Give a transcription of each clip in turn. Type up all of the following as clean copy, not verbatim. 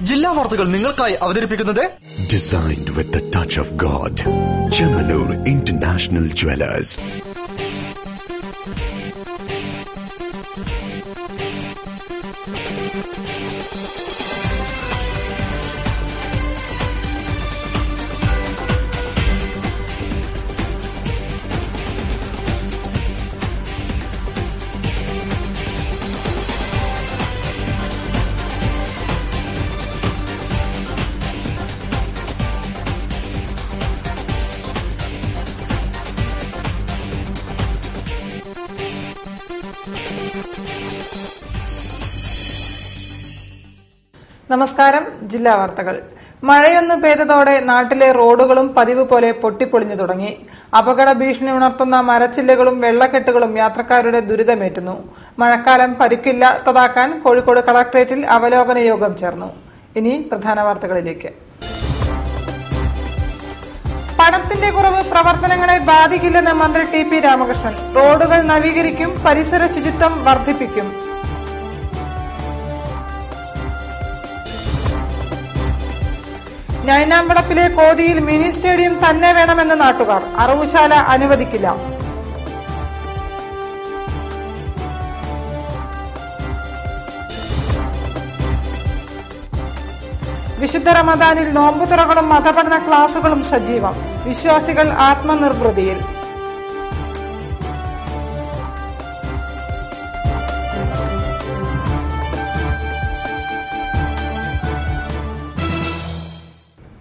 ജില്ലാ വാർത്തകൾ നിങ്ങൾക്കായി അവതരിപ്പിക്കുന്നത് Designed with the touch of God. Chemanur International Jewelers. നമസ്കാരം. ജില്ലാ വാർത്തകൾ. മഴയൊന്ന് പെയ്തതോടെ നാട്ടിലെ റോഡുകളും പതിവ് പോലെ പൊട്ടിപ്പൊളിഞ്ഞു തുടങ്ങി. അപകട ഭീഷണി ഉണർത്തുന്ന മരച്ചില്ലകളും വെള്ളക്കെട്ടുകളും യാത്രക്കാരുടെ ദുരിതമേറ്റുന്നു. മഴക്കാലം പരിക്കില്ലാത്തതാക്കാൻ കോഴിക്കോട് കളക്ടറേറ്റിൽ അവലോകന യോഗം ചേർന്നു. ഇനി പ്രധാന വാർത്തകളിലേക്ക്. പണത്തിന്റെ കുറവ് പ്രവർത്തനങ്ങളെ ബാധിക്കില്ലെന്ന് മന്ത്രി ടി.പി. രാമകൃഷ്ണൻ. റോഡുകൾ നവീകരിക്കും, പരിസര ശുചിത്വം വർദ്ധിപ്പിക്കും. ഞൈനാമ്പളപ്പിലെ കോതിയിൽ മിനി സ്റ്റേഡിയം തന്നെ വേണമെന്ന് നാട്ടുകാർ. അറവുശാല അനുവദിക്കില്ല. വിശുദ്ധ റമദാനിൽ നോമ്പുതുറകളും മതപഠന ക്ലാസുകളും സജീവം. വിശ്വാസികൾ ആത്മനിർവൃതിയിൽ.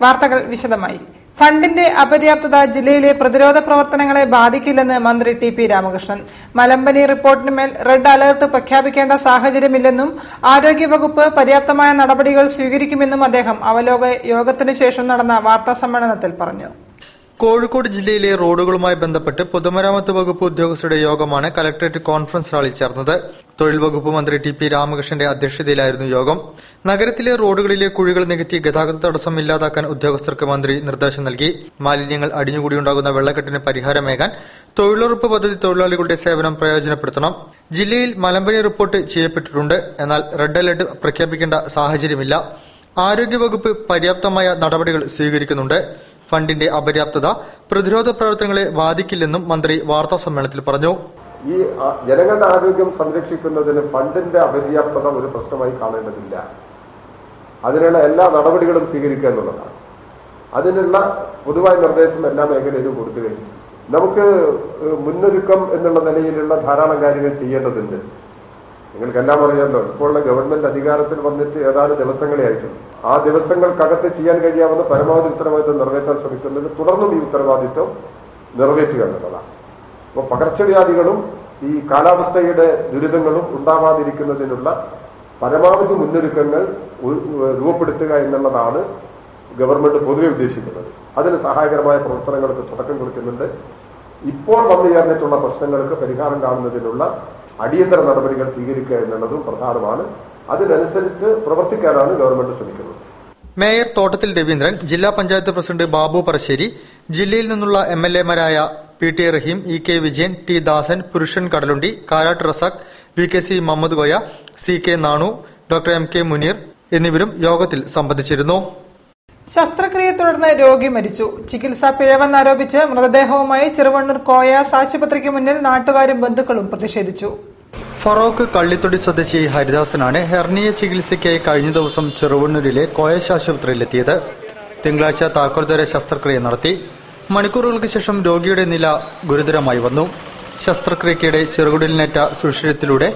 വാർത്തകൾ വിശദമായി. ഫണ്ടിന്റെ അപര്യാപ്തത ജില്ലയിലെ പ്രതിരോധ പ്രവർത്തനങ്ങളെ ബാധിക്കില്ലെന്ന് മന്ത്രി ടി.പി. രാമകൃഷ്ണൻ. മലമ്പനി റിപ്പോർട്ടിനുമേൽ റെഡ് അലർട്ട് പ്രഖ്യാപിക്കേണ്ട സാഹചര്യമില്ലെന്നും ആരോഗ്യവകുപ്പ് പര്യാപ്തമായ നടപടികൾ സ്വീകരിക്കുമെന്നും അദ്ദേഹം അവലോകന യോഗത്തിനു ശേഷം നടന്ന വാർത്താ സമ്മേളനത്തിൽ പറഞ്ഞു. കോഴിക്കോട് ജില്ലയിലെ റോഡുകളുമായി ബന്ധപ്പെട്ട് പൊതുമരാമത്ത് വകുപ്പ് ഉദ്യോഗസ്ഥരുടെ യോഗമാണ് കലക്ടറേറ്റ് കോൺഫറൻസ് ഹാളിൽ ചേർന്നത്. തൊഴിൽ വകുപ്പ് മന്ത്രി ടി.പി. രാമകൃഷ്ണന്റെ അധ്യക്ഷതയിലായിരുന്നു യോഗം. നഗരത്തിലെ റോഡുകളിലെ കുഴികൾ നികത്തി ഗതാഗത തടസ്സം ഇല്ലാതാക്കാൻ ഉദ്യോഗസ്ഥർക്ക് മന്ത്രി നിർദ്ദേശം നൽകി. മാലിന്യങ്ങൾ അടിഞ്ഞുകൂടിയുണ്ടാകുന്ന വെള്ളക്കെട്ടിന് പരിഹാരമേകാൻ തൊഴിലുറപ്പ് പദ്ധതി തൊഴിലാളികളുടെ സേവനം പ്രയോജനപ്പെടുത്തണം. ജില്ലയിൽ മലമ്പനി റിപ്പോർട്ട് ചെയ്യപ്പെട്ടിട്ടുണ്ട്. എന്നാൽ റെഡ് അലർട്ട് പ്രഖ്യാപിക്കേണ്ട സാഹചര്യമില്ല. ആരോഗ്യവകുപ്പ് പര്യാപ്തമായ നടപടികൾ സ്വീകരിക്കുന്നുണ്ട്. ഫണ്ടിന്റെ അപര്യാപ്തത പ്രതിരോധ പ്രവർത്തനങ്ങളെ ബാധിക്കില്ലെന്നും മന്ത്രി വാർത്താ സമ്മേളനത്തിൽ പറഞ്ഞു. ഈ ജനങ്ങളുടെ ആരോഗ്യം സംരക്ഷിക്കുന്നതിന് ഫണ്ടിന്റെ അപര്യാപ്തത ഒരു പ്രശ്നമായി കാണേണ്ടതില്ല. അതിനുള്ള എല്ലാ നടപടികളും സ്വീകരിക്കുക എന്നുള്ളതാണ്. അതിനുള്ള പൊതുവായ നിർദ്ദേശം എല്ലാ മേഖലയിലും കൊടുത്തു കഴിഞ്ഞു. നമുക്ക് മുന്നൊരുക്കം എന്നുള്ള നിലയിലുള്ള ധാരാളം കാര്യങ്ങൾ ചെയ്യേണ്ടതുണ്ട്. നിങ്ങൾക്കെല്ലാം അറിയാമല്ലോ, ഇപ്പോഴുള്ള ഗവൺമെന്റ് അധികാരത്തിൽ വന്നിട്ട് ഏതാനും ദിവസങ്ങളെ ആയിട്ടുണ്ട്. ആ ദിവസങ്ങൾക്കകത്ത് ചെയ്യാൻ കഴിയാവുന്ന പരമാവധി ഉത്തരവാദിത്വം നിറവേറ്റാൻ ശ്രമിക്കുന്നത് തുടർന്നും ഈ ഉത്തരവാദിത്വം നിറവേറ്റുക എന്നുള്ളതാണ്. അപ്പോൾ പകർച്ചവ്യാധികളും ഈ കാലാവസ്ഥയുടെ ദുരിതങ്ങളും ഉണ്ടാവാതിരിക്കുന്നതിനുള്ള പരമാവധി മുന്നൊരുക്കങ്ങൾ രൂപപ്പെടുത്തുക എന്നുള്ളതാണ് ഗവൺമെന്റ് പൊതുവെ ഉദ്ദേശിക്കുന്നത്. അതിന് സഹായകരമായ പ്രവർത്തനങ്ങൾക്ക് തുടക്കം കുറിക്കുന്നുണ്ട്. ഇപ്പോൾ വന്നു ചേർന്നിട്ടുള്ള പ്രശ്നങ്ങൾക്ക് പരിഹാരം കാണുന്നതിനുള്ള അടിയന്തര നടപടികൾ സ്വീകരിക്കുക എന്നുള്ളതും പ്രധാനമാണ്. അതിനനുസരിച്ച് പ്രവർത്തിക്കാനാണ് ഗവൺമെന്റ് ശ്രമിക്കുന്നത്. മേയർ തോട്ടത്തിൽ രവീന്ദ്രൻ, ജില്ലാ പഞ്ചായത്ത് പ്രസിഡന്റ് ബാബു പറശ്ശേരി, ജില്ലയിൽ നിന്നുള്ള എംഎൽഎമാരായ പി.ടി. റഹീം, ഇ.കെ. വിജയൻ, ടി. ദാസൻ, പുരുഷൻ കടലുണ്ടി, കാരാട്ട് റസാഖ്, വി.കെ.സി. മുഹമ്മദ് കോയ, സി.കെ. Nanu, doctor MK. മുനീർ എന്നിവരും യോഗത്തിൽ സംബന്ധിച്ചിരുന്നു. ശസ്ത്രക്രിയയെ തുടർന്ന് രോഗി മരിച്ചു. ചികിത്സാ പിഴവെന്നാരോപിച്ച് മൃതദേഹവുമായി ചെറുവണ്ണൂർ കോയാസ് ആശുപത്രിക്ക് മുന്നിൽ നാട്ടുകാരും ബന്ധുക്കളും പ്രതിഷേധിച്ചു. ഫറോക്ക് കള്ളിത്തൊടി സ്വദേശി ഹരിദാസനാണ് ഹെർണിയ ചികിത്സയ്ക്കായി കഴിഞ്ഞ ദിവസം ചെറുവണ്ണൂരിലെ കോയാസ് ആശുപത്രിയിലെത്തിയത്. തിങ്കളാഴ്ച താക്കോൽദ്വാര ശസ്ത്രക്രിയ നടത്തി. മണിക്കൂറുകൾക്ക് ശേഷം രോഗിയുടെ നില ഗുരുതരമായി വന്നു. ശസ്ത്രക്രിയയ്ക്കിടെ ചെറുകുടലിനേറ്റ സുഷിരത്തിലൂടെ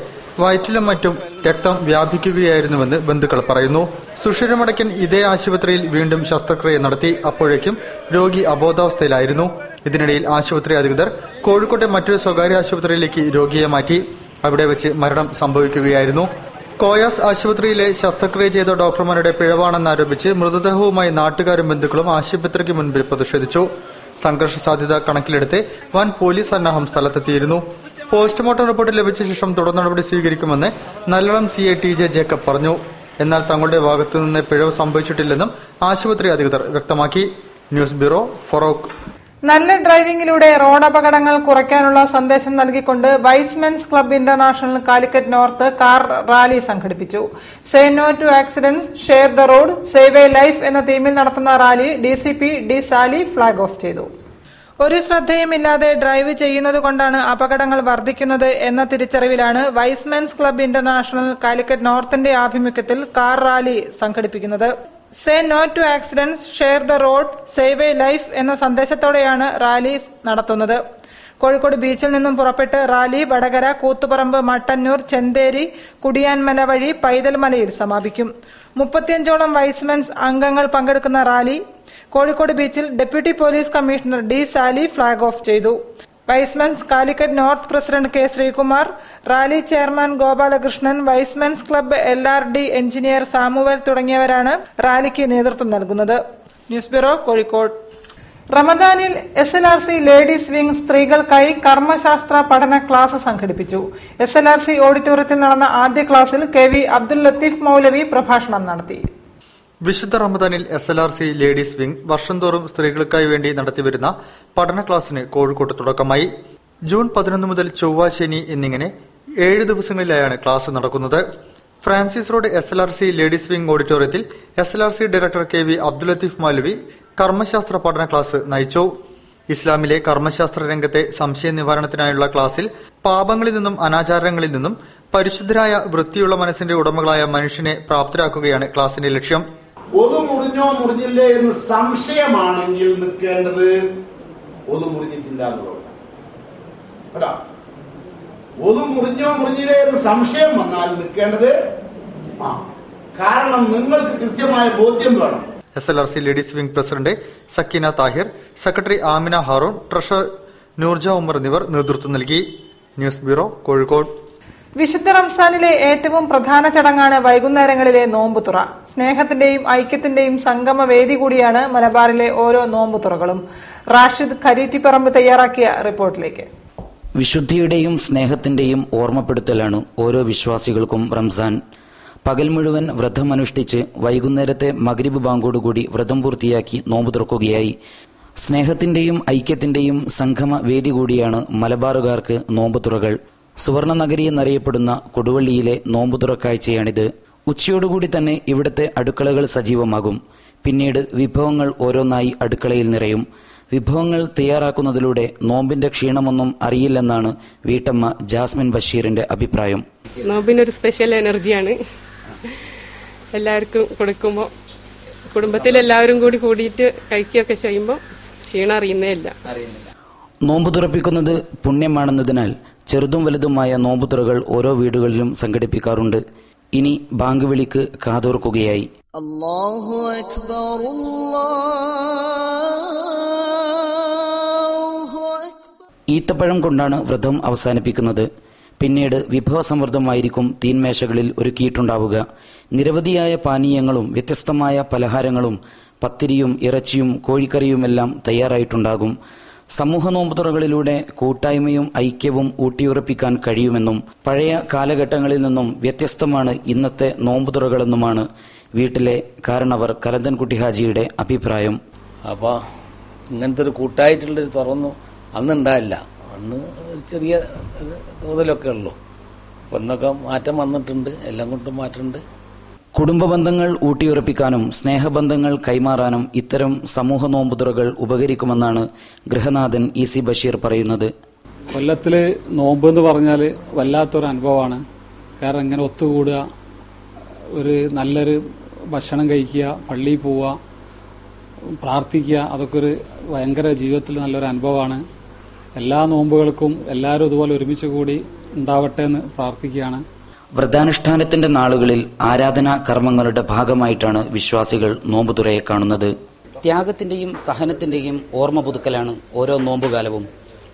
വയറ്റിലും മറ്റും രക്തം വ്യാപിക്കുകയായിരുന്നുവെന്ന് ബന്ധുക്കൾ പറയുന്നു. സുഷിരമടയ്ക്കൻ ഇതേ ആശുപത്രിയിൽ വീണ്ടും ശസ്ത്രക്രിയ നടത്തി. അപ്പോഴേക്കും രോഗി അബോധാവസ്ഥയിലായിരുന്നു. ഇതിനിടയിൽ ആശുപത്രി അധികൃതർ കോഴിക്കോട്ടെ മറ്റൊരു സ്വകാര്യ ആശുപത്രിയിലേക്ക് രോഗിയെ മാറ്റി. അവിടെ വെച്ച് മരണം സംഭവിക്കുകയായിരുന്നു. കോയാസ് ആശുപത്രിയിലെ ശസ്ത്രക്രിയ ചെയ്ത ഡോക്ടർമാരുടെ പിഴവാണെന്നാരോപിച്ച് മൃതദേഹവുമായി നാട്ടുകാരും ബന്ധുക്കളും ആശുപത്രിക്ക് മുൻപിൽ പ്രതിഷേധിച്ചു. സംഘർഷ സാധ്യത കണക്കിലെടുത്ത് വൻ പോലീസ് സന്നാഹം സ്ഥലത്തെത്തിയിരുന്നു. പോസ്റ്റ്മോർട്ടം റിപ്പോർട്ട് ലഭിച്ച ശേഷം തുടർ നടപടി സ്വീകരിക്കുമെന്ന് നല്ലളം CA TJ ജേക്കബ് പറഞ്ഞു. എന്നാൽ തങ്ങളുടെ ഭാഗത്തുനിന്ന് പിഴവ് സംഭവിച്ചിട്ടില്ലെന്നും ആശുപത്രി അധികൃതർ വ്യക്തമാക്കി. News bureau, Feroke. നല്ല ഡ്രൈവിംഗിലൂടെ റോഡ് അപകടങ്ങൾ കുറയ്ക്കാനുള്ള സന്ദേശം നൽകിക്കൊണ്ട് Y's Men's club international Calicut north car rally സംഘടിപ്പിച്ചു. Say no to accidents, share the road, save a life എന്ന തീമിൽ നടത്തുന്ന rally DCP D Sali flag off ചെയ്തു. ഒരു ശ്രദ്ധയുമില്ലാതെ ഡ്രൈവ് ചെയ്യുന്നതുകൊണ്ടാണ് അപകടങ്ങൾ വർദ്ധിക്കുന്നത് എന്ന തിരിച്ചറിവിലാണ് വൈസ്മെൻസ് ക്ലബ്ബ് ഇന്റർനാഷണൽ കാലിക്കറ്റ് നോർത്തിന്റെ ആഭിമുഖ്യത്തിൽ കാർ റാലി സംഘടിപ്പിക്കുന്നത്. Say no to accidents, share the road, save a life എന്ന സന്ദേശത്തോടെയാണ് റാലി നടത്തുന്നത്. കോഴിക്കോട് ബീച്ചിൽ നിന്നും പുറപ്പെട്ട് റാലി വടകര, കൂത്തുപറമ്പ്, മട്ടന്നൂർ, ചെന്തേരി, കുടിയാൻമല വഴി പൈതൽമലയിൽ സമാപിക്കും. 35ഓളം വൈസ്മെൻസ് അംഗങ്ങൾ പങ്കെടുക്കുന്ന റാലി കോഴിക്കോട് ബീച്ചിൽ deputy police commissioner D Sali flag off ചെയ്തു. Y's Men's Calicut north president K Sreekumar, rally chairman Gopalakrishnan, Y's Men's club LRD engineer Samuel തുടങ്ങിയവരാണ് റാലിക്ക് നേതൃത്വം നൽകുന്നത്. News bureau, Kozhikode. റമദാനിൽ SLRC ലേഡീസ് വിംഗ് സ്ത്രീകൾക്കായി കർമ്മശാസ്ത്ര പഠന ക്ലാസ് സംഘടിപ്പിച്ചു. SLRC ഓഡിറ്റോറിയത്തിൽ നടന്ന ആദ്യ ക്ലാസ്സിൽ KV അബ്ദുൽ ലത്തീഫ് മൗലവി പ്രഭാഷണം നടത്തി. വിശുദ്ധ റമദാനിൽ SLRC ലേഡീസ് വിംഗ് വർഷം തോറും സ്ത്രീകൾക്കായി വേണ്ടി നടത്തിവരുന്ന പഠന ക്ലാസിന് കോഴിക്കോട്ട് തുടക്കമായി. ജൂൺ 11 മുതൽ ചൊവ്വ, ശനി എന്നിങ്ങനെ 7 ദിവസങ്ങളിലായാണ് ക്ലാസ് നടക്കുന്നത്. Francis road SLRC ladies wing ഓഡിറ്റോറിയത്തിൽ SLRC director KV Abdul Latheef Maulavi കർമ്മശാസ്ത്ര പഠന ക്ലാസ് നയിച്ചു. ഇസ്ലാമിലെ കർമ്മശാസ്ത്ര രംഗത്തെ സംശയ നിവാരണത്തിനായുള്ള ക്ലാസ്സിൽ പാപങ്ങളിൽ നിന്നും അനാചാരങ്ങളിൽ നിന്നും പരിശുദ്ധരായ വൃത്തിയുള്ള മനസ്സിന്റെ ഉടമകളായ മനുഷ്യനെ പ്രാപ്തരാക്കുകയാണ് ക്ലാസിന്റെ ലക്ഷ്യം. ഒതു മുറിഞ്ഞോ മുറിഞ്ഞില്ലേ എന്ന് സംശയമാണെങ്കിൽ നിൽക്കേണ്ടത് ഒതു മുറിഞ്ഞിട്ടില്ല എന്നുള്ളതാണ്. ഒതു മുറിഞ്ഞോ മുറിഞ്ഞില്ലേ എന്ന് സംശയം വന്നാൽ നിൽക്കേണ്ടത് കാരണം നിങ്ങൾക്ക് കൃത്യമായ ബോധ്യം വേണം. SLRC ladies wing president Sakeena Thahir, secretary Amina Haroon, treasurer Noorja Umar എന്നിവർ നേതൃത്വം നൽകി. News bureau, Kozhikode. വിശുദ്ധ റംസാനിലെ ഏറ്റവും പ്രധാന ചടങ്ങാണ് വൈകുന്നേരങ്ങളിലെ നോമ്പുതുറ. സ്നേഹത്തിന്റെയും ഐക്യത്തിന്റെയും സംഗമ വേദി കൂടിയാണ് മലബാറിലെ ഓരോ നോമ്പുതുറകളും. റാഷിദ് ഖരീറ്റിപ്പറമ്പ് തയ്യാറാക്കിയ റിപ്പോർട്ടിലേക്ക്. വിശുദ്ധിയുടെയും സ്നേഹത്തിന്റെയും ഓർമ്മപ്പെടുത്തലാണ് ഓരോ വിശ്വാസികൾക്കും റംസാൻ. പകൽ മുഴുവൻ വ്രതമനുഷ്ഠിച്ച് വൈകുന്നേരത്തെ മഗ്രിബ് ബാങ്കോടുകൂടി വ്രതം പൂർത്തിയാക്കി നോമ്പ് തുറക്കുകയായി. സ്നേഹത്തിന്റെയും ഐക്യത്തിന്റെയും സംഗമ വേദി കൂടിയാണ് മലബാറുകാർക്ക് നോമ്പുതുറകൾ. സുവർണ നഗരി എന്നറിയപ്പെടുന്ന കൊടുവള്ളിയിലെ നോമ്പുതുറ കാഴ്ചയാണിത്. ഉച്ചയോടുകൂടി തന്നെ ഇവിടുത്തെ അടുക്കളകൾ സജീവമാകും. പിന്നീട് വിഭവങ്ങൾ ഓരോന്നായി അടുക്കളയിൽ നിറയും. വിഭവങ്ങൾ തയ്യാറാക്കുന്നതിലൂടെ നോമ്പിന്റെ ക്ഷീണമൊന്നും അറിയില്ലെന്നാണ് വീട്ടമ്മ ജാസ്മിൻ ബഷീറിന്റെ അഭിപ്രായം. നോമ്പിനൊരു സ്പെഷ്യൽ എനർജിയാണ്. എല്ലാവർക്കും കൊടുക്കുമ്പോൾ കുടുംബത്തിലെല്ലാവരും കൂടിയിട്ട് കഴിക്കുകയൊക്കെ ചെയ്യുമ്പോൾ ക്ഷീണം അറിയുന്നേ ഇല്ല. നോമ്പ് തുറപ്പിക്കുന്നത് പുണ്യമാണെന്നതിനാൽ ചെറുതും വലുതുമായ നോമ്പുതുറകൾ ഓരോ വീടുകളിലും സംഘടിപ്പിക്കാറുണ്ട്. ഇനി ബാങ്ക് വിളിക്ക് കാതോർക്കുകയായി. അല്ലാഹു അക്ബർ, ഈത്തപ്പഴം കൊണ്ടാണ് വ്രതം അവസാനിപ്പിക്കുന്നത്. പിന്നീട് വിഭവസമൃദ്ധമായിരിക്കും തീൻമേശകളിൽ ഒരുക്കിയിട്ടുണ്ടാവുക. നിരവധിയായ പാനീയങ്ങളും വ്യത്യസ്തമായ പലഹാരങ്ങളും പത്തിരിയും ഇറച്ചിയും കോഴിക്കറിയുമെല്ലാം തയ്യാറായിട്ടുണ്ടാകും. സമൂഹ നോമ്പുതുറകളിലൂടെ കൂട്ടായ്മയും ഐക്യവും ഊട്ടിയുറപ്പിക്കാൻ കഴിയുമെന്നും പഴയ കാലഘട്ടങ്ങളിൽ നിന്നും വ്യത്യസ്തമാണ് ഇന്നത്തെ നോമ്പുതുറകളെന്നുമാണ് വീട്ടിലെ കാരണവർ കലന്തൻകുട്ടി ഹാജിയുടെ അഭിപ്രായം. അപ്പോൾ ഇങ്ങനത്തെ ഒരു കൂട്ടായിട്ടുള്ളൊരു തുറന്നു അന്നുണ്ടായില്ല. അന്ന് ചെറിയ തോതിലൊക്കെ ഉള്ളൂ. അപ്പം ഇന്നൊക്കെ മാറ്റം വന്നിട്ടുണ്ട്. എല്ലാം കൊണ്ടും മാറ്റമുണ്ട്. കുടുംബ ബന്ധങ്ങൾ ഊട്ടിയുറപ്പിക്കാനും സ്നേഹബന്ധങ്ങൾ കൈമാറാനും ഇത്തരം സമൂഹ നോമ്പുതുറകൾ ഉപകരിക്കുമെന്നാണ് ഗൃഹനാഥൻ EC ബഷീർ പറയുന്നത്. കൊല്ലത്തില് നോമ്പ് എന്ന് പറഞ്ഞാൽ വല്ലാത്തൊരു അനുഭവമാണ്. കാരണം ഇങ്ങനെ ഒത്തുകൂടുക, ഒരു നല്ലൊരു ഭക്ഷണം കഴിക്കുക, പള്ളിയിൽ പോവുക, പ്രാർത്ഥിക്കുക, അതൊക്കെ ഒരു ഭയങ്കര ജീവിതത്തിൽ നല്ലൊരു അനുഭവമാണ്. എല്ലാ നോമ്പുകൾക്കും എല്ലാവരും ഇതുപോലെ ഒരുമിച്ച് കൂടി ഉണ്ടാവട്ടെ എന്ന് പ്രാർത്ഥിക്കുകയാണ്. വ്രതാനുഷ്ഠാനത്തിന്റെ നാളുകളിൽ ആരാധനാ കർമ്മങ്ങളുടെ ഭാഗമായിട്ടാണ് വിശ്വാസികൾ നോമ്പുതുറയെ കാണുന്നത്. ത്യാഗത്തിന്റെയും സഹനത്തിന്റെയും ഓർമ്മ പുതുക്കലാണ് ഓരോ നോമ്പുകാലവും.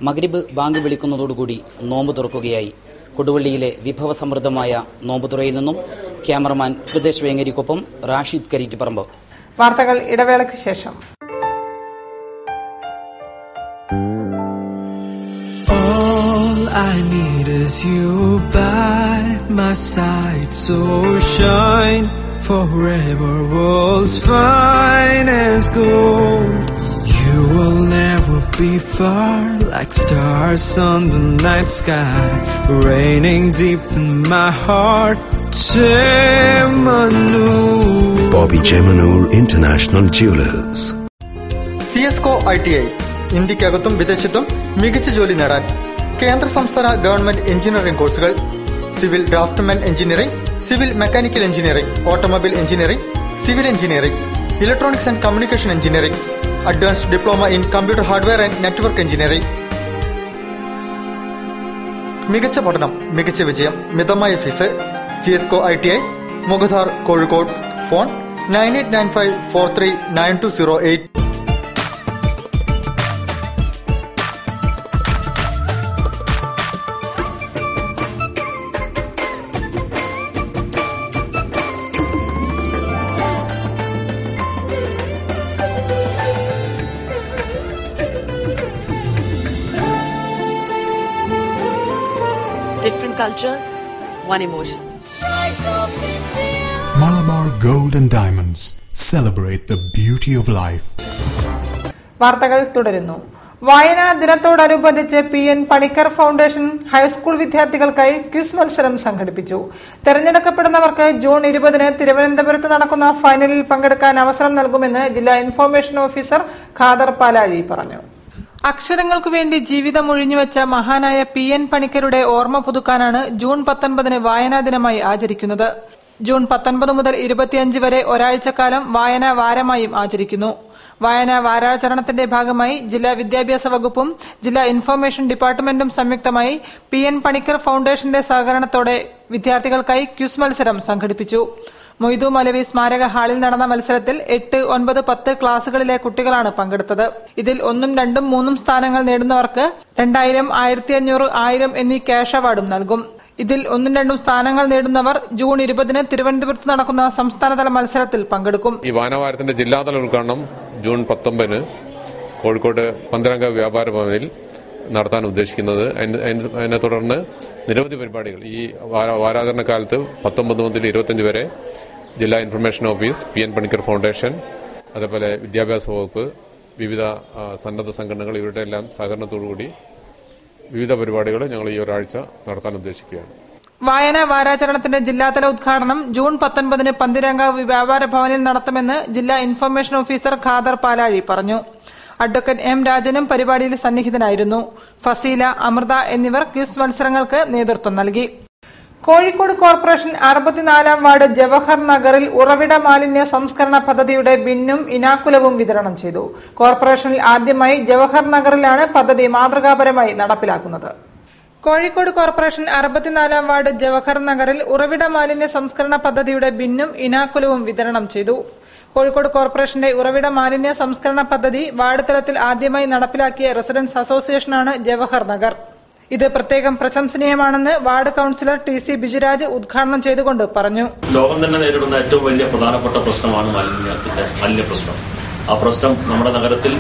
മഗ്രിബ് ബാങ്ക് വിളിക്കുന്നതോടുകൂടി നോമ്പ് തുറക്കുകയായി. കൊടുവള്ളിയിലെ വിഭവസമൃദ്ധമായ നോമ്പുതുറയിൽ നിന്നും ക്യാമറമാൻ ഹൃദേശ് വേങ്ങരിക്കൊപ്പം റാഷിദ് കരിറ്റിപ്പറമ്പ്. വാർത്തകൾ ഇടവേളയ്ക്ക് ശേഷം. I need is you by my side, so shine forever, world's finest gold. You will never be far like stars on the night sky, raining deep in my heart. Chemanur. Bobby Chemanur International Jewelers. CSCO ITI ഇന്ത്യക്കകത്തും വിദേശത്തും മികച്ച ജോലി നേടാൻ കേന്ദ്ര സംസ്ഥാന government engineering കോഴ്സുകൾ, civil draughtsman engineering, civil mechanical engineering, automobile engineering, civil engineering, electronics and communication engineering, advanced diploma in computer hardware and network engineering. മികച്ച പഠനം, മികച്ച വിജയം, മിതമായ fees. CSCO ITI Mukhadar, Kozhikode. Phone 9895439208. Different cultures, one emotion. Malabar Gold and Diamonds. Celebrate the beauty of life. വാർത്തകൾ തുടരുന്നു. വായനാ ദിനത്തോടനുബന്ധിച്ച് PN Panicker foundation high school വിദ്യാർത്ഥികൾക്കായി ക്വിസ് മത്സരം സംഘടിപ്പിച്ചു. തെരഞ്ഞെടുക്കപ്പെടുന്നവർക്ക് ജൂൺ 20 തിരുവനന്തപുരത്ത് നടക്കുന്ന ഫൈനലിൽ പങ്കെടുക്കാൻ അവസരം നൽകുമെന്ന് ജില്ലാ ഇൻഫർമേഷൻ ഓഫീസർ ഖാദർ പാലാഴി പറഞ്ഞു. അക്ഷരങ്ങൾക്കു വേണ്ടി ജീവിതം ഒഴിഞ്ഞുവെച്ച മഹാനായ PN പണിക്കരുടെ ഓർമ്മ പുതുക്കാനാണ് ജൂൺ 19 വായനാ ദിനമായി ആചരിക്കുന്നത്. ജൂൺ 19 മുതൽ 25 വരെ ഒരാഴ്ചക്കാലം വായനാ വാരമായും ആചരിക്കുന്നു. വായനാ വാരാചരണത്തിന്റെ ഭാഗമായി ജില്ലാ വിദ്യാഭ്യാസ വകുപ്പും ജില്ലാ ഇൻഫർമേഷൻ ഡിപ്പാർട്ട്മെന്റും സംയുക്തമായി PN പണിക്കർ ഫൗണ്ടേഷന്റെ സഹകരണത്തോടെ വിദ്യാർത്ഥികൾക്കായി ക്വിസ് മത്സരം സംഘടിപ്പിച്ചു. മൊയ്തു മൗലവി സ്മാരക ഹാളിൽ നടന്ന മത്സരത്തിൽ 8, 9, 10 ക്ലാസുകളിലെ കുട്ടികളാണ് പങ്കെടുത്തത്. ഇതിൽ 1, 2, 3 സ്ഥാനങ്ങൾ നേടുന്നവർക്ക് 2000, 1500, 1000 എന്നീ ക്യാഷ് അവാർഡും നൽകും. ഇതിൽ 1, 2 സ്ഥാനങ്ങൾ നേടുന്നവർ ജൂൺ 20 തിരുവനന്തപുരത്ത് നടക്കുന്ന സംസ്ഥാനതല മത്സരത്തിൽ പങ്കെടുക്കും. ഈ വായനാവാരത്തിന്റെ ജില്ലാതല ഉദ്ഘാടനം ജൂൺ 19 കോഴിക്കോട് പന്തരംഗ വ്യാപാര ഭവനിൽ നടത്താൻ ഉദ്ദേശിക്കുന്നത്. അതിനെ തുടർന്ന് നിരവധി പരിപാടികൾ ഈ വാരാചരണ കാലത്ത് 19 മുതൽ 25 വരെ ജില്ലാ information office, PN Panicker foundation, അതേപോലെ വിദ്യാഭ്യാസ വകുപ്പ്, വിവിധ സന്നദ്ധ സംഘടനകൾ ഇവരുടെ എല്ലാം സഹകരണത്തോടുകൂടി വിവിധ പരിപാടികൾ ഞങ്ങൾ ഈ ഒരാഴ്ച നടത്താൻ ഉദ്ദേശിക്കുകയാണ്. വായനാ വാരാചരണത്തിന്റെ ജില്ലാതല ഉദ്ഘാടനം ജൂൺ 19 പന്തിരാങ്കാവ് വ്യാപാര ഭവനിൽ നടത്തുമെന്ന് ജില്ലാ ഇൻഫർമേഷൻ ഓഫീസർ ഖാദർ പാലാഴി പറഞ്ഞു. അഡ്വക്കേറ്റ് M രാജനും പരിപാടിയിൽ സന്നിഹിതനായിരുന്നു. ഫസീല, അമൃത എന്നിവർ ക്വിസ് മത്സരങ്ങൾക്ക് നേതൃത്വം നൽകി. കോഴിക്കോട് കോർപ്പറേഷൻ 64-ാം വാർഡ് ജവഹർ നഗറിൽ ഉറവിട മാലിന്യ സംസ്കരണ പദ്ധതിയുടെ ബിന്നും ഇനാക്കുലവും വിതരണം ചെയ്തു. കോർപ്പറേഷനിൽ ആദ്യമായി ജവഹർ നഗറിലാണ് പദ്ധതി മാതൃകാപരമായി നടപ്പിലാക്കുന്നത്. കോഴിക്കോട് കോർപ്പറേഷൻ 64-ാം വാർഡ് ജവഹർ നഗറിൽ ഉറവിട മാലിന്യ സംസ്കരണ പദ്ധതിയുടെ ബിന്നും ഇനാക്കുലവും വിതരണം ചെയ്തു. കോഴിക്കോട് കോർപ്പറേഷന്റെ ഉറവിട മാലിന്യ സംസ്കരണ പദ്ധതി വാർഡ് തലത്തിൽ ആദ്യമായി നടപ്പിലാക്കിയ റെസിഡൻസ് അസോസിയേഷനാണ് ജവഹർ നഗർ. ഇത് പ്രത്യേകം പ്രശംസനീയമാണെന്ന് വാർഡ് കൌൺസിലർ TC ബിജുരാജ് ഉദ്ഘാടനം ചെയ്തുകൊണ്ട് പറഞ്ഞു. ലോകം തന്നെ നേരിടുന്ന ഏറ്റവും വലിയ പ്രധാനപ്പെട്ട പ്രശ്നമാണ് മാലിന്യ പ്രശ്നം. ആ പ്രശ്നം നമ്മുടെ നഗരത്തിൽ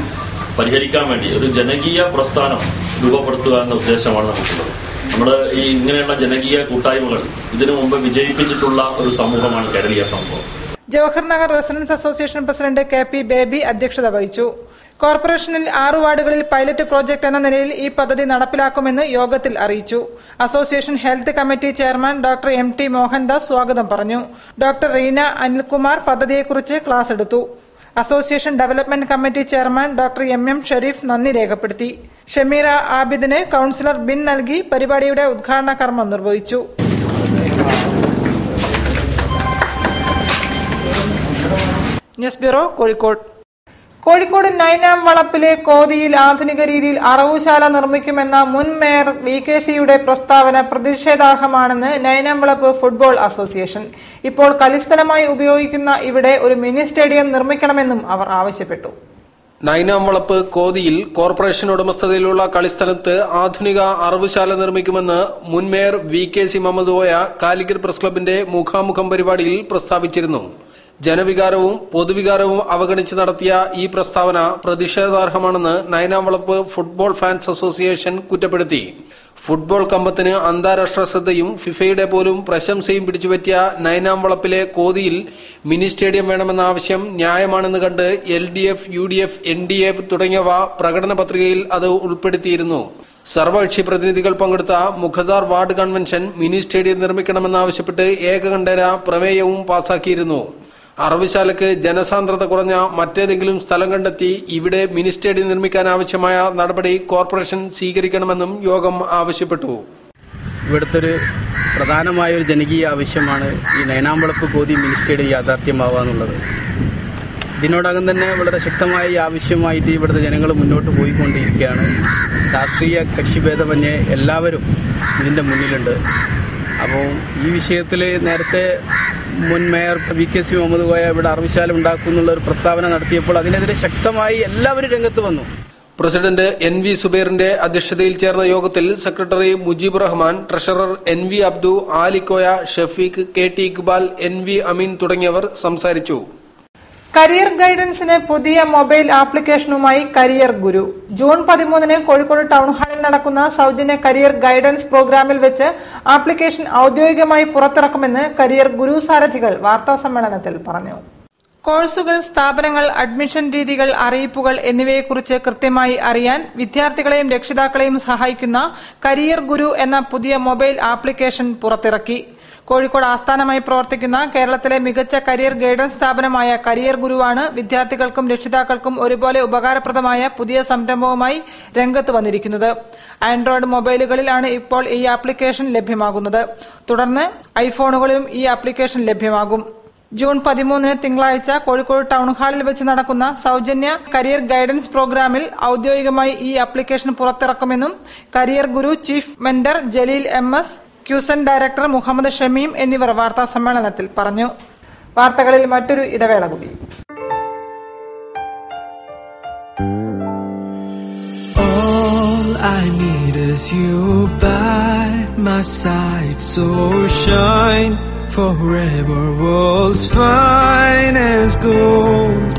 പരിഹരിക്കാൻ വേണ്ടി ഒരു ജനകീയ പ്രസ്ഥാനം രൂപപ്പെടുത്തുക എന്ന ഉദ്ദേശമാണ് നമുക്കുള്ളത്. നമ്മൾ ഈ ഇങ്ങനെയുള്ള ജനകീയ കൂട്ടായ്മകൾ ഇതിനു മുമ്പ് വിജയിപ്പിച്ചിട്ടുള്ള ഒരു സമൂഹമാണ് കേരളീയ സമൂഹം. Jawahar Nagar residents association president KP Baby അധ്യക്ഷത വഹിച്ചു. കോർപ്പറേഷനിൽ 6 വാർഡുകളിൽ പൈലറ്റ് പ്രോജക്ട് എന്ന നിലയിൽ ഈ പദ്ധതി നടപ്പിലാക്കുമെന്ന് യോഗത്തിൽ അറിയിച്ചു. Association health committee chairman doctor MT Mohandas സ്വാഗതം പറഞ്ഞു. ഡോക്ടർ റീന അനിൽകുമാർ പദ്ധതിയെക്കുറിച്ച് ക്ലാസ് എടുത്തു. Association development committee chairman doctor MM Shereef നന്ദി രേഖപ്പെടുത്തി. ഷമീറ ആബിദിന് കൌൺസിലർ ബിൻ നൽകി പരിപാടിയുടെ ഉദ്ഘാടന കർമ്മം നിർവഹിച്ചു. News bureau, Kozhikode. കോഴിക്കോട് 9-ാം വളപ്പിലെ കോതിയിൽ ആധുനിക രീതിയിൽ അറവുശാല നിർമ്മിക്കുമെന്ന മുൻ മേയർ VKCയുടെ പ്രസ്താവന പ്രതിഷേധാർഹമാണെന്ന് 9-ാം വളപ്പ് ഫുട്ബോൾ അസോസിയേഷൻ. ഇപ്പോൾ കളിസ്ഥലമായി ഉപയോഗിക്കുന്ന ഇവിടെ ഒരു മിനി സ്റ്റേഡിയം നിർമ്മിക്കണമെന്നും അവർ ആവശ്യപ്പെട്ടു. 9-ാം വളപ്പ് കോതിയിൽ കോർപ്പറേഷൻ ഉടമസ്ഥതയിലുള്ള കളിസ്ഥലത്ത് ആധുനിക അറവുശാല നിർമ്മിക്കുമെന്ന് മുൻ mayor VKC Muhammad Koya Calicut press ക്ലബിന്റെ മുഖാമുഖം പരിപാടിയിൽ പ്രസ്താവിച്ചിരുന്നു. ജനവികാരവും പൊതുവികാരവും അവഗണിച്ച് നടത്തിയ ഈ പ്രസ്താവന പ്രതിഷേധാർഹമാണെന്ന് 9-ാം വളപ്പ് ഫുട്ബോൾ ഫാൻസ് അസോസിയേഷൻ കുറ്റപ്പെടുത്തി. ഫുട്ബോൾ കമ്പത്തിന് അന്താരാഷ്ട്ര ശ്രദ്ധയും ഫിഫയുടെ പോലും പ്രശംസയും പിടിച്ചുപറ്റിയ നൈനാംവളപ്പിലെ കോതിയിൽ മിനി സ്റ്റേഡിയം വേണമെന്ന ആവശ്യം ന്യായമാണെന്ന് കണ്ട് LDF, UDF, NDF തുടങ്ങിയവ പ്രകടന പത്രികയിൽ അത് ഉൾപ്പെടുത്തിയിരുന്നു. സർവകക്ഷി പ്രതിനിധികൾ പങ്കെടുത്ത Mukhadar ward convention mini stadium നിർമ്മിക്കണമെന്നാവശ്യപ്പെട്ട് ഏകകണ്ഠേന പ്രമേയവും പാസാക്കിയിരുന്നു. അറവുശാലയ്ക്ക് ജനസാന്ദ്രത കുറഞ്ഞ മറ്റേതെങ്കിലും സ്ഥലം കണ്ടെത്തി ഇവിടെ മിനി സ്റ്റേഡിയം നിർമ്മിക്കാൻ ആവശ്യമായ നടപടി കോർപ്പറേഷൻ സ്വീകരിക്കണമെന്നും യോഗം ആവശ്യപ്പെട്ടു. ഇവിടുത്തെ ഒരു പ്രധാനമായ ഒരു ജനകീയ ആവശ്യമാണ് ഈ നൈനാംവളപ്പ് കോതി മിനി സ്റ്റേഡിയം യാഥാർത്ഥ്യമാവുക എന്നുള്ളത്. ഇതിനോടകം തന്നെ വളരെ ശക്തമായ ഈ ആവശ്യമായിട്ട് ഇവിടുത്തെ ജനങ്ങൾ മുന്നോട്ട് പോയിക്കൊണ്ടിരിക്കുകയാണ്. രാഷ്ട്രീയ കക്ഷിഭേദമന്യേ എല്ലാവരും ഇതിൻ്റെ മുന്നിലുണ്ട്. അപ്പോൾ ഈ വിഷയത്തിൽ നേരത്തെ മുൻ മേയർ VKC മുഹമ്മദ് കോയ ഇവിടെ അറവുശാല ഉണ്ടാക്കും എന്നുള്ള ഒരു പ്രസ്താവന നടത്തിയപ്പോൾ അതിനെതിരെ ശക്തമായി എല്ലാവരും രംഗത്ത് വന്നു. പ്രസിഡന്റ് NV സുബൈറിന്റെ അധ്യക്ഷതയിൽ ചേർന്ന യോഗത്തിൽ secretary Mujeeb Rahman, treasurer NV Abdu, Alikoya, Shafeeq, KT Iqbal, NV അമീൻ തുടങ്ങിയവർ സംസാരിച്ചു. കരിയർ ഗൈഡൻസിന് പുതിയ മൊബൈൽ ആപ്ലിക്കേഷനുമായി കരിയർ ഗുരു. ജൂൺ 13 കോഴിക്കോട് ടൗൺ ഹാളിൽ നടക്കുന്ന സൗജന്യ കരിയർ ഗൈഡൻസ് പ്രോഗ്രാമിൽ വെച്ച് ആപ്ലിക്കേഷൻ ഔദ്യോഗികമായി പുറത്തിറക്കുമെന്ന് കരിയർ ഗുരു സാരഥികൾ വാർത്താസമ്മേളനത്തിൽ പറഞ്ഞു. കോഴ്സുകൾ, സ്ഥാപനങ്ങൾ, അഡ്മിഷൻ രീതികൾ, അറിയിപ്പുകൾ എന്നിവയെക്കുറിച്ച് കൃത്യമായി അറിയാൻ വിദ്യാർത്ഥികളെയും രക്ഷിതാക്കളെയും സഹായിക്കുന്ന കരിയർ ഗുരു എന്ന പുതിയ മൊബൈൽ ആപ്ലിക്കേഷൻ പുറത്തിറക്കി. കോഴിക്കോട് ആസ്ഥാനമായി പ്രവർത്തിക്കുന്ന കേരളത്തിലെ മികച്ച കരിയർ ഗൈഡൻസ് സ്ഥാപനമായ കരിയർ ഗുരുവാണ് വിദ്യാർത്ഥികൾക്കും രക്ഷിതാക്കൾക്കും ഒരുപോലെ ഉപകാരപ്രദമായ പുതിയ സംരംഭവുമായി രംഗത്ത് വന്നിരിക്കുന്നത്. ആൻഡ്രോയിഡ് മൊബൈലുകളിലാണ് ഇപ്പോൾ ഈ ആപ്ലിക്കേഷൻ ലഭ്യമാകുന്നത്. തുടർന്ന് ഐഫോണുകളിലും ഈ ആപ്ലിക്കേഷൻ ലഭ്യമാകും. ജൂൺ 13 തിങ്കളാഴ്ച കോഴിക്കോട് ടൗൺ ഹാളിൽ വെച്ച് നടക്കുന്ന സൗജന്യ കരിയർ ഗൈഡൻസ് പ്രോഗ്രാമിൽ ഔദ്യോഗികമായി ഈ ആപ്ലിക്കേഷൻ പുറത്തിറക്കുമെന്നും career Guru chief mentor Jaleel MS, ക്യൂസൻ ഡയറക്ടർ മുഹമ്മദ് ഷമീം എന്നിവർ വാർത്താ സമ്മേളനത്തിൽ പറഞ്ഞു. വാർത്തകളിൽ മറ്റൊരു ഇടവേള കൂടി. All I need is you by my side, so shine forever, world's finest gold.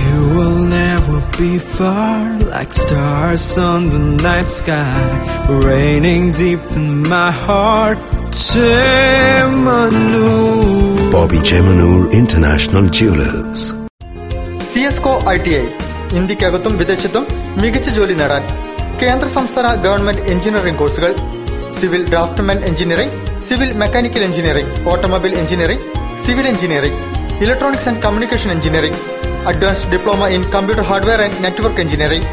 You will never be far, like stars on the night sky, raining deep in my heart. Chemanur. Bobby Chemanur International Jewelers. CSCO ITI ഇന്ത്യക്കകത്തും വിദേശത്തും മികച്ച ജോലി നേടാൻ കേന്ദ്ര സംസ്ഥാന government engineering കോഴ്സുകൾ, civil draughtsman engineering, civil mechanical engineering, automobile engineering, civil engineering, electronics and communication engineering, advanced diploma in computer hardware and network engineering.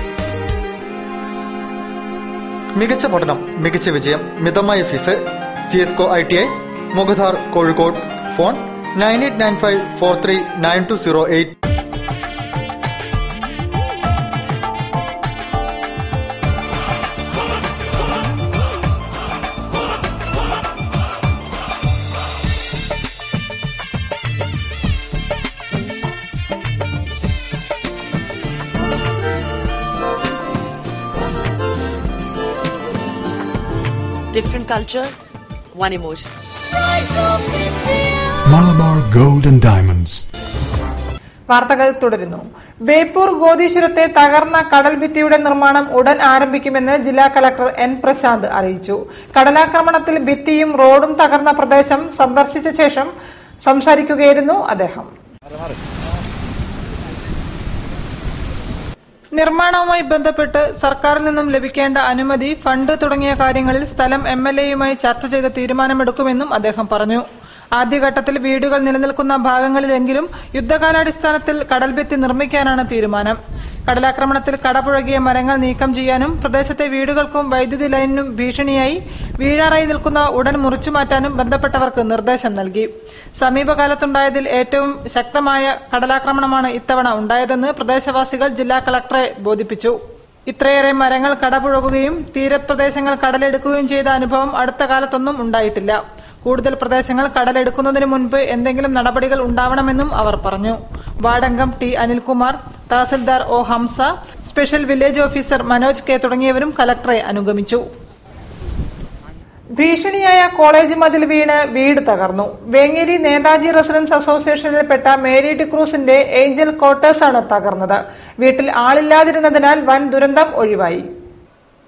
മികച്ച പഠനം, മികച്ച വിജയം, മിതമായ fees. CSCO ITI Mukhadar, Kozhikode. Phone 9895439208. Different cultures, one emotion. Malabar Gold and Diamonds. വാർത്തകൾ തുടരുന്നു. ബേപ്പൂർ ഗോദീശ്വരത്തെ തകർന്ന കടൽ ഭിത്തിയുടെ നിർമ്മാണം ഉടൻ ആരംഭിക്കുമെന്ന് ജില്ലാ കളക്ടർ N. പ്രശാന്ത് അറിയിച്ചു. കടലാക്രമണത്തിൽ ഭിത്തിയും റോഡും തകർന്ന പ്രദേശം സന്ദർശിച്ച ശേഷം സംസാരിക്കുകയായിരുന്നു അദ്ദേഹം. നിർമ്മാണവുമായി ബന്ധപ്പെട്ട് സർക്കാരിൽ നിന്നും ലഭിക്കേണ്ട അനുമതി, ഫണ്ട് തുടങ്ങിയ കാര്യങ്ങളിൽ സ്ഥലം MLAയുമായി ചർച്ച ചെയ്ത് തീരുമാനമെടുക്കുമെന്നും അദ്ദേഹം പറഞ്ഞു. ആദ്യഘട്ടത്തിൽ വീടുകൾ നിലനിൽക്കുന്ന ഭാഗങ്ങളിലെങ്കിലും യുദ്ധകാലാടിസ്ഥാനത്തിൽ കടൽഭിത്തി നിർമ്മിക്കാനാണ് തീരുമാനം. കടലാക്രമണത്തിൽ കടപുഴകിയ മരങ്ങൾ നീക്കം ചെയ്യാനും പ്രദേശത്തെ വീടുകൾക്കും വൈദ്യുതി ലൈനിനും ഭീഷണിയായി വീഴാറായി നിൽക്കുന്ന ഉടൻ മുറിച്ചുമാറ്റാനും ബന്ധപ്പെട്ടവർക്ക് നിർദ്ദേശം നൽകി. സമീപകാലത്തുണ്ടായതിൽ ഏറ്റവും ശക്തമായ കടലാക്രമണമാണ് ഇത്തവണ ഉണ്ടായതെന്ന് പ്രദേശവാസികൾ ജില്ലാ കളക്ടറെ ബോധിപ്പിച്ചു. ഇത്രയേറെ മരങ്ങൾ കടപുഴകുകയും തീരപ്രദേശങ്ങൾ കടലെടുക്കുകയും ചെയ്ത അനുഭവം അടുത്ത കാലത്തൊന്നും ഉണ്ടായിട്ടില്ല. കൂടുതൽ പ്രദേശങ്ങൾ കടലെടുക്കുന്നതിന് മുൻപ് എന്തെങ്കിലും നടപടികൾ ഉണ്ടാവണമെന്നും അവർ പറഞ്ഞു. വാർഡംഗം T. Anilkumar, tahsildar O. Hamza, special village officer Manoj K. തുടങ്ങിയവരും കലക്ടറെ അനുഗമിച്ചു. ഭീഷണിയായ കോളേജ് മതിൽ വീണ് വീട് തകർന്നു. വേങ്ങേരി നേതാജി റെസിഡൻസ് അസോസിയേഷനിൽപ്പെട്ട മേരി ഡിക്രൂസിന്റെ ഏഞ്ചൽ ക്വാർട്ടേഴ്സാണ് തകർന്നത്. വീട്ടിൽ ആളില്ലാതിരുന്നതിനാൽ വൻ ദുരന്തം ഒഴിവായി.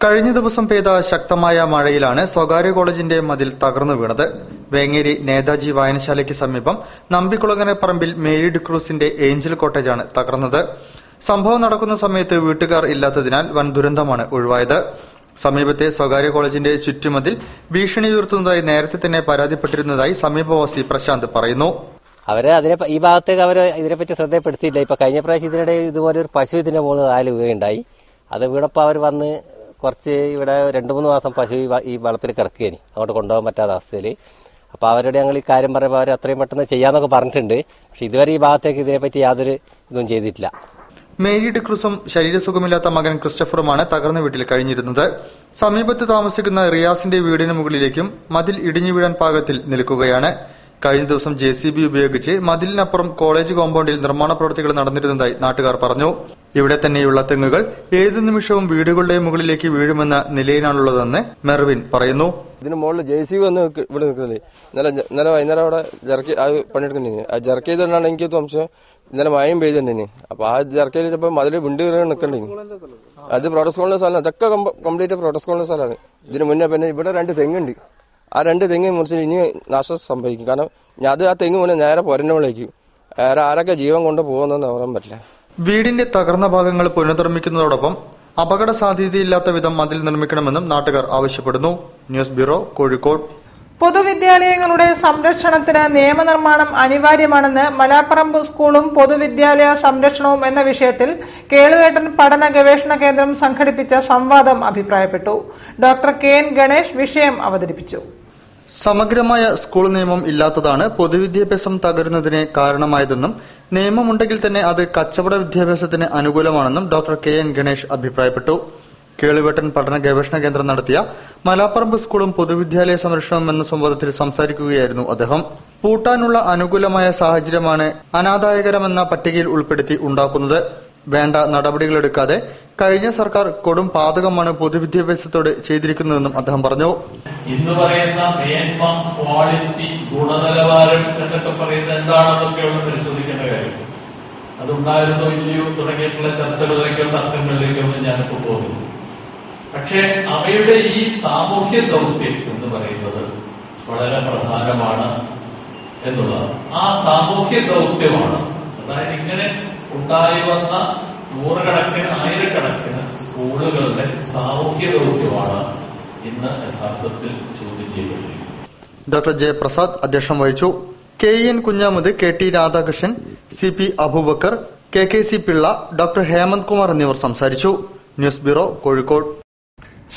കഴിഞ്ഞ ദിവസം പെയ്ത ശക്തമായ മഴയിലാണ് സ്വകാര്യ കോളേജിന്റെ മതിൽ തകർന്നു വീണത്. വേങ്ങേരി നേതാജി വായനശാലയ്ക്ക് സമീപം നമ്പിക്കുളങ്ങര പറമ്പിൽ മേരി ഡിക്രൂസിന്റെ ഏഞ്ചൽ കോട്ടേജാണ് തകർന്നത്. സംഭവം നടക്കുന്ന സമയത്ത് വീട്ടുകാർ ഇല്ലാത്തതിനാൽ വൻ ദുരന്തമാണ് ഒഴിവായത്. സമീപത്തെ സ്വകാര്യ കോളേജിന്റെ ചുറ്റുമതിൽ ഭീഷണി ഉയർത്തുന്നതായി നേരത്തെ തന്നെ പരാതിപ്പെട്ടിരുന്നതായി സമീപവാസി പ്രശാന്ത് പറയുന്നു. ഈ ഭാഗത്തേക്ക് ഇതിനെപ്പറ്റി ശ്രദ്ധപ്പെടുത്തിയില്ല. ഇപ്പൊ കഴിഞ്ഞ പ്രാവശ്യം ഇതിനിടെ ഇതുപോലെ ഒരു പശു ഇതിന്റെ മുകളിൽ നാല് വീഴുണ്ടായി. അത് വീണപ്പോൾ അവർ വന്ന് കുറച്ച് ഇവിടെ 2-3 മാസം പശു ഈ വളപ്പിൽ കിടക്കുകയാണ്, അങ്ങോട്ട് കൊണ്ടുപോകാൻ പറ്റാത്ത അവസ്ഥയിൽ. അപ്പോൾ അവരോട് ഞങ്ങൾ ഈ കാര്യം പറയുമ്പോൾ അവർ അത്രയും പെട്ടെന്ന് ചെയ്യാന്നൊക്കെ പറഞ്ഞിട്ടുണ്ട്. പക്ഷെ ഇതുവരെ ഈ ഭാഗത്തേക്ക് ഇതിനെപ്പറ്റി യാതൊരു ഇതും ചെയ്തിട്ടില്ല. മേരി ഡിക്രൂസും ശരീരസുഖമില്ലാത്ത മകൻ ക്രിസ്റ്റഫറുമാണ് തകർന്ന വീട്ടിൽ കഴിഞ്ഞിരുന്നത്. സമീപത്ത് താമസിക്കുന്ന റിയാസിന്റെ വീടിന് മുകളിലേക്കും മതിൽ ഇടിഞ്ഞു വീഴാൻ പാകത്തിൽ നിൽക്കുകയാണ്. കഴിഞ്ഞ ദിവസം JCB ഉപയോഗിച്ച് മതിലിനപ്പുറം കോളേജ് കോമ്പൗണ്ടിൽ നിർമ്മാണ പ്രവൃത്തികൾ നടന്നിരുന്നതായി നാട്ടുകാർ പറഞ്ഞു. ഇവിടെ തന്നെയുള്ള തെങ്ങുകൾ ഏതു നിമിഷവും വീടുകളുടെ മുകളിലേക്ക് വീഴുമെന്ന നിലയിലാണുള്ളതെന്ന് മെർവിൻ പറയുന്നു. ഇതിന് മുകളിൽ JCB വന്ന് ഇവിടെ നിൽക്കുന്നത്. ഇന്നലെ വൈകുന്നേരം അവിടെ പണിയെടുക്കണ്ടേ, ആ ജർക്ക് ചെയ്തുകൊണ്ടാണ് എനിക്ക് സംശയം. ഇന്നലെ മഴയും പെയ്തുണ്ടേന്. അപ്പൊ ആ ജർക്കയിൽ ചിലപ്പോൾ മതിൽ വിണ്ട് നിൽക്കണ്ടേ. അത് പ്രോട്ടോസ്കോളിന്റെ സ്ഥലമാണ്. ഇതൊക്കെ കംപ്ലീറ്റ് പ്രോട്ടോസ്കോളിന്റെ സ്ഥലമാണ്. ഇതിന് മുന്നേ പിന്നെ ഇവിടെ 2 തെങ്ങുണ്ട്. ആ 2 തെങ്ങ് മുറിച്ച് ഇനി നാശം സംഭവിക്കും. കാരണം അത് ആ തെങ്ങ് മുന്നേ നേരെ പൊരന്നോളേക്കും. ആരൊക്കെ ജീവൻ കൊണ്ട് പോകുന്നതെന്ന് പറയാൻ പറ്റില്ല. വീടിന്റെ തകർന്ന ഭാഗങ്ങൾ പുനർനിർമ്മിക്കുന്നതോടൊപ്പം അപകട സാധ്യതയില്ലാത്ത വിധം മതിൽ നിർമ്മിക്കണമെന്നും നാട്ടുകാർ ആവശ്യപ്പെടുന്നു. News bureau, Kozhikode. പൊതുവിദ്യാലയങ്ങളുടെ സംരക്ഷണത്തിന് നിയമനിർമ്മാണം അനിവാര്യമാണെന്ന് മലാപ്പറമ്പ് സ്കൂളും പൊതുവിദ്യാലയ സംരക്ഷണവും എന്ന വിഷയത്തിൽ കേളുവേട്ടൻ പഠന ഗവേഷണ കേന്ദ്രം സംഘടിപ്പിച്ച സംവാദം അഭിപ്രായപ്പെട്ടു. ഡോക്ടർ KN ഗണേഷ് വിഷയം അവതരിപ്പിച്ചു. സമഗ്രമായ സ്കൂൾ നിയമം ഇല്ലാത്തതാണ് പൊതുവിദ്യാഭ്യാസം തകരുന്നതിന് കാരണമായതെന്നും നിയമമുണ്ടെങ്കിൽ തന്നെ അത് കച്ചവട വിദ്യാഭ്യാസത്തിന് അനുകൂലമാണെന്നും ഡോക്ടർ KN ഗണേഷ് അഭിപ്രായപ്പെട്ടു. കേളുവേട്ടൻ പഠന ഗവേഷണ കേന്ദ്രം നടത്തിയ മലാപ്പറമ്പ് സ്കൂളും പൊതുവിദ്യാലയ സംരക്ഷണവും എന്ന സംവാദത്തിൽ സംസാരിക്കുകയായിരുന്നു അദ്ദേഹം. പൂട്ടാനുള്ള അനുകൂലമായ സാഹചര്യമാണ് അനാദായകരമെന്ന പട്ടികയിൽ ഉൾപ്പെടുത്തി ഉണ്ടാക്കുന്നത്. വേണ്ട നടപടികളെടുക്കാതെ കഴിഞ്ഞ സർക്കാർ കൊടും പാതകമാണ് പൊതുവിദ്യാഭ്യാസത്തോട് ചെയ്തിരിക്കുന്നതെന്നും അദ്ദേഹം പറഞ്ഞു. ഇന്ന് പറയുന്ന മേന്മ, ക്വാളിറ്റി, ഗുണനിലവാരം എന്നൊക്കെ പറയുന്നത് എന്താണെന്നൊക്കെ ഒന്ന് പരിശോധിക്കേണ്ട കാര്യം. അതുണ്ടായിരുന്നോ ഇല്ലയോ തുടങ്ങിയിട്ടുള്ള ചർച്ചകളിലേക്കോ തർക്കങ്ങളിലേക്കോ ഒന്നും ഞാനിപ്പോൾ പോകുന്നു. പക്ഷെ അവയുടെ ഈ സാമൂഹ്യ ദൗത്യം എന്ന് പറയുന്നത് വളരെ പ്രധാനമാണ് എന്നുള്ളതാണ്. ആ സാമൂഹ്യ ദൗത്യമാണ്, അതായത് ഇങ്ങനെ ഉണ്ടായി വന്ന നൂറുകണക്കിന് ആയിരക്കണക്കിന് സ്കൂളുകളുടെ സാമൂഹ്യ ദൗത്യമാണ് ഇന്ന് യഥാർത്ഥത്തിൽ ചോദ്യം ചെയ്യപ്പെട്ടിരിക്കുന്നത്. Doctor J. പ്രസാദ് അധ്യക്ഷം വഹിച്ചു. KN Kunhamud, KT Radhakrishnan, CP Aboobacker, KKC Pillai, doctor Hemanth Kumar എന്നിവർ സംസാരിച്ചു. News bureau, Kozhikode.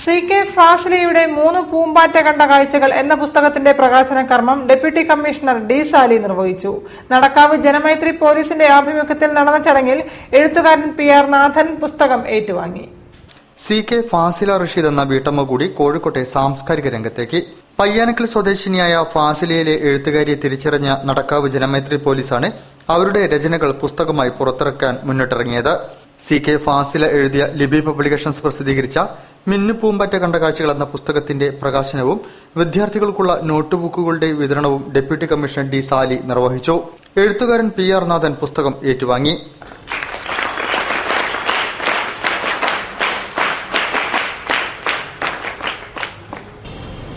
CK ഫാസിലയുടെ 3 പൂമ്പാറ്റ കണ്ട കാഴ്ചകൾ എന്ന പുസ്തകത്തിന്റെ പ്രകാശന കർമ്മം ഡെപ്യൂട്ടി കമ്മീഷണർ D. സാലി നിർവഹിച്ചു. നടക്കാവ് ജനമൈത്രി പോലീസിന്റെ ആഭിമുഖ്യത്തിൽ നടന്ന ചടങ്ങിൽ എഴുത്തുകാരൻ PR നാഥൻ പുസ്തകം ഏറ്റുവാങ്ങി. CK ഫാസില റഷീദ് എന്ന വീട്ടമ്മ കൂടി കോഴിക്കോട്ടെ സാംസ്കാരിക രംഗത്തേക്ക്. പയ്യാനക്കൽ സ്വദേശിനിയായ ഫാസിലയിലെ എഴുത്തുകാരിയെ തിരിച്ചറിഞ്ഞ നടക്കാവ് ജനമൈത്രി പോലീസാണ് അവരുടെ രചനകൾ പുസ്തകമായി പുറത്തിറക്കാൻ മുന്നിട്ടിറങ്ങിയത്. CK ഫാസില എഴുതിയ ലിബി പബ്ലിക്കേഷൻസ് പ്രസിദ്ധീകരിച്ച മിന്നു പൂമ്പാറ്റ കണ്ട കാഴ്ചകൾ എന്ന പുസ്തകത്തിന്റെ പ്രകാശനവും വിദ്യാർത്ഥികൾക്കുള്ള നോട്ട്ബുക്കുകളുടെ വിതരണവും ഡെപ്യൂട്ടി കമ്മീഷണർ D. സാലി നിർവഹിച്ചു. എഴുത്തുകാരൻ PR നാഥൻ പുസ്തകം ഏറ്റുവാങ്ങി.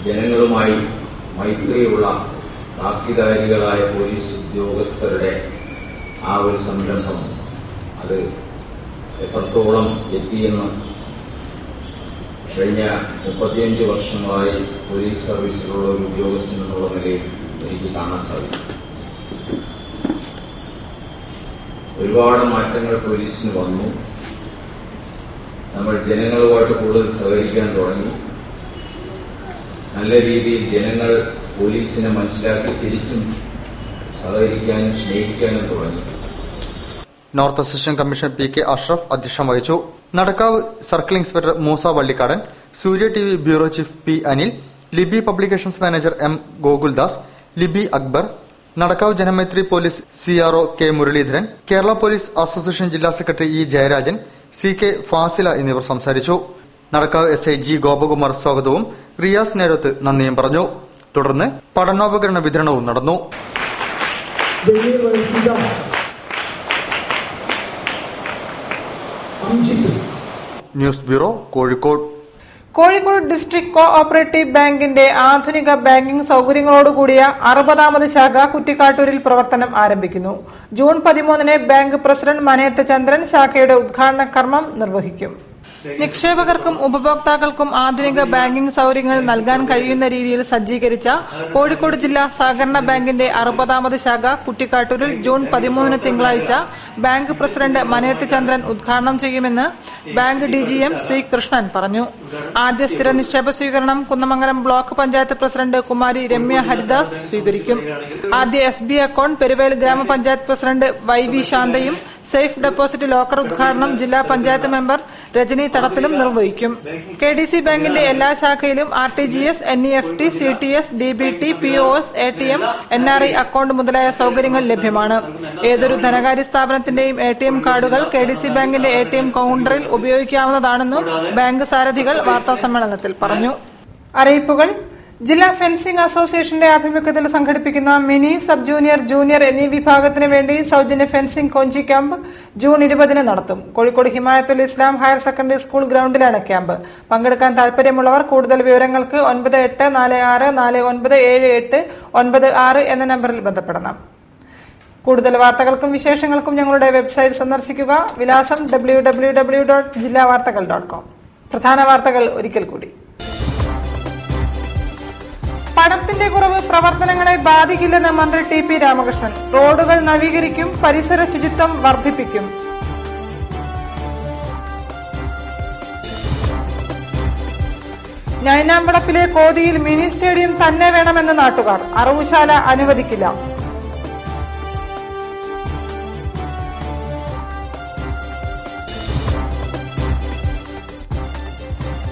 ജനങ്ങളുമായി മൈത്രിയുള്ള താക്കീതാരികളായ പോലീസ് ഉദ്യോഗസ്ഥരുടെ ആ ഒരു സംരംഭം അത് എത്രത്തോളം എത്തിയെന്ന് കഴിഞ്ഞ 35 വർഷങ്ങളായി പോലീസ് സർവീസിലുള്ള ഒരു ഉദ്യോഗസ്ഥൻ എന്നുള്ള നിലയിൽ എനിക്ക് കാണാൻ സാധിക്കും. ഒരുപാട് മാറ്റങ്ങൾ പോലീസിന് വന്നു. നമ്മൾ ജനങ്ങളുമായിട്ട് കൂടുതൽ സഹകരിക്കാൻ തുടങ്ങി. നല്ല രീതിയിൽ ജനങ്ങൾ പോലീസിനെ മനസ്സിലാക്കി തിരിച്ചും സഹകരിക്കാനും സ്നേഹിക്കാനും തുടങ്ങി. North assistant commissioner PK Ashraf അധ്യക്ഷം വഹിച്ചു. Nadakkavu circle inspector Moosa Vallikkadan, Surya TV bureau chief P. Anil, Libi publications manager M. Gokuldas, Libi Akbar, Nadakkavu Janamaithri police CRO K. Muralidharan, Kerala police association ജില്ലാ secretary E. Jayarajan, CK Fasila എന്നിവർ സംസാരിച്ചു. Nadakkavu SI G. ഗോപകുമാർ സ്വാഗതവും റിയാസ് നേരത്ത് നന്ദിയും പറഞ്ഞു. തുടർന്ന് പഠനോപകരണ വിതരണവും നടന്നു. News bureau, Kozhikode. Kozhikode district co operative ബാങ്കിന്റെ ആധുനിക ബാങ്കിംഗ് സൌകര്യങ്ങളോടുകൂടിയ 60ാമത് ശാഖ കുറ്റിക്കാട്ടൂരിൽ പ്രവർത്തനം ആരംഭിക്കുന്നു. ജൂൺ 13 ബാങ്ക് പ്രസിഡന്റ് മനയത്ത് ചന്ദ്രൻ ശാഖയുടെ ഉദ്ഘാടന കർമ്മം നിർവഹിക്കും. നിക്ഷേപകർക്കും ഉപഭോക്താക്കൾക്കും ആധുനിക ബാങ്കിംഗ് സൌകര്യങ്ങൾ നൽകാൻ കഴിയുന്ന രീതിയിൽ സജ്ജീകരിച്ച കോഴിക്കോട് ജില്ലാ സഹകരണ ബാങ്കിന്റെ 60ാമത് ശാഖ കുറ്റിക്കാട്ടൂരിൽ ജൂൺ 13 തിങ്കളാഴ്ച ബാങ്ക് പ്രസിഡന്റ് മനയത്ത് ചന്ദ്രൻ ഉദ്ഘാടനം ചെയ്യുമെന്ന് ബാങ്ക് DGM ശ്രീ കൃഷ്ണൻ പറഞ്ഞു. ആദ്യ സ്ഥിര നിക്ഷേപ സ്വീകരണം കുന്നമംഗലം ബ്ലോക്ക് പഞ്ചായത്ത് പ്രസിഡന്റ് കുമാരി രമ്യ ഹരിദാസ് സ്വീകരിക്കും. ആദ്യ SBI account Peruvel grama panchayat president YV ശാന്തയും സേഫ് ഡെപ്പോസിറ്റ് ലോക്കർ ഉദ്ഘാടനം ജില്ലാ പഞ്ചായത്ത് മെമ്പർ രജനി തടത്തിലും നിർവഹിക്കും. KDC ബാങ്കിന്റെ എല്ലാ ശാഖയിലും RTGS, NEFT, CTS, DBT, POS, ATM, NRI account മുതലായ സൌകര്യങ്ങൾ ലഭ്യമാണ്. ഏതൊരു ധനകാര്യ സ്ഥാപനത്തിന്റെയും ATM കാർഡുകൾ KDC ബാങ്കിന്റെ ATM കൌണ്ടറിൽ ഉപയോഗിക്കാവുന്നതാണെന്നും ബാങ്ക് സാരഥികൾ വാർത്താസമ്മേളനത്തിൽ പറഞ്ഞു. അറിയിപ്പുകൾ. ജില്ലാ ഫെൻസിംഗ് അസോസിയേഷന്റെ ആഭിമുഖ്യത്തിൽ സംഘടിപ്പിക്കുന്ന മിനി, സബ് ജൂനിയർ, ജൂനിയർ എന്നീ വിഭാഗത്തിന് വേണ്ടി സൌജന്യ ഫെൻസിംഗ് കോഞ്ചി ക്യാമ്പ് ജൂൺ 20 നടത്തും. കോഴിക്കോട് ഹിമായത്തുൽ ഇസ്ലാം ഹയർ സെക്കൻഡറി സ്കൂൾ ഗ്രൌണ്ടിലാണ് ക്യാമ്പ്. പങ്കെടുക്കാൻ താൽപര്യമുള്ളവർ കൂടുതൽ വിവരങ്ങൾക്ക് 9846497896 എന്ന നമ്പറിൽ ബന്ധപ്പെടണം. കൂടുതൽ വാർത്തകൾക്കും വിശേഷങ്ങൾക്കും ഞങ്ങളുടെ വെബ്സൈറ്റ് സന്ദർശിക്കുക. വിലാസം www.jillavartakal.com. പ്രധാന വാർത്തകൾ ഒരിക്കൽ കൂടി. പണത്തിന്റെ കുറവ് പ്രവർത്തനങ്ങളെ ബാധിക്കില്ലെന്ന് മന്ത്രി TP രാമകൃഷ്ണൻ. റോഡുകൾ നവീകരിക്കും, പരിസര ശുചിത്വം വർദ്ധിപ്പിക്കും. നൈനാമ്പളപ്പിലെ കോതിയിൽ മിനി സ്റ്റേഡിയം തന്നെ വേണമെന്ന് നാട്ടുകാർ. അറവുശാല അനുവദിക്കില്ല.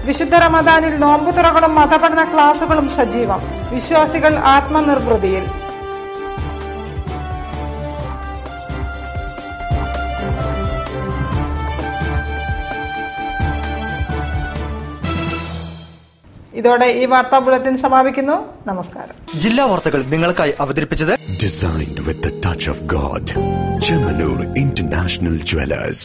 വിശുദ്ധ റമദാനിൽ നോമ്പുതുറകളും മതപഠന ക്ലാസുകളും സജീവം. വിശ്വാസികൾ ആത്മനിർവൃതിയിൽ. ഇതോടെ ഈ വാർത്താ ബുള്ളറ്റിൻ സമാപിക്കുന്നു. നമസ്കാരം. ജില്ലാ വാർത്തകൾ നിങ്ങൾക്കായി അവതരിപ്പിച്ചത് Designed with the touch of God. Chemanur International Jewelers.